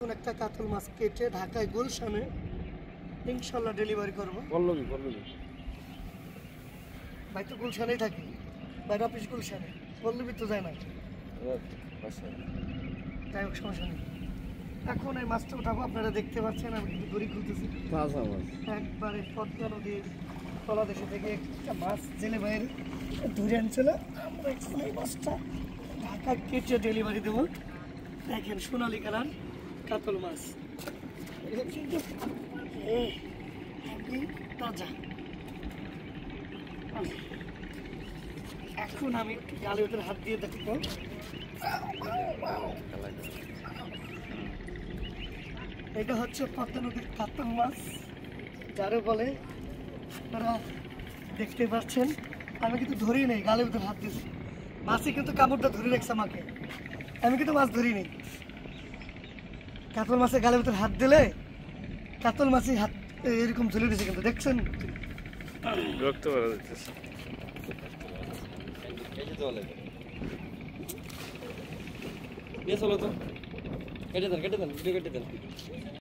একটা কাতল মাছ কেটে ঢাকায় গুলশানে ইনশাল্লাহ ডেলিভারি করবো। ভাই তো গুলশানেই থাকি, ভাই অফিস গুলশানে, পল্লবী তো যায় না। যাই হোক, সমস্যা নেই। এখন এই মাছটা উঠাবো, আপনারা দেখতে পাচ্ছেন আমি কিন্তু দড়ি খুলতেছি। একবারে পদ্মা নদীর তলাদেশে থেকে একটা মাছ জেলে ভাইয়ের ধরে আনছিল। আমরা এখন এই মাছটা ঢাকা কেটে ডেলিভারি দেবো। দেখেন সোনালি কালার কাতল মাছ, কিন্তু তাজা। এখন আমি একটু গালে ওদের হাত দিয়ে দেখবো। এটা হচ্ছে পদ্মা নদীর কাতল মাছ, যারা বলে। আপনারা দেখতে পাচ্ছেন আমি কিন্তু ধরেই নেই, গালে ওদের হাত দিয়েছি। মাছই কিন্তু কামড়টা ধরে রেখেছে আমাকে, আমি কিন্তু মাছ ধরি নেই। কাতল মাছের গালের ভিতরে হাত দিলে কাতল মাছই হাত এরকম ঝুলে দিয়েছে, কিন্তু দেখছেন কেটে দেন, ভিডিও কেটে দেন।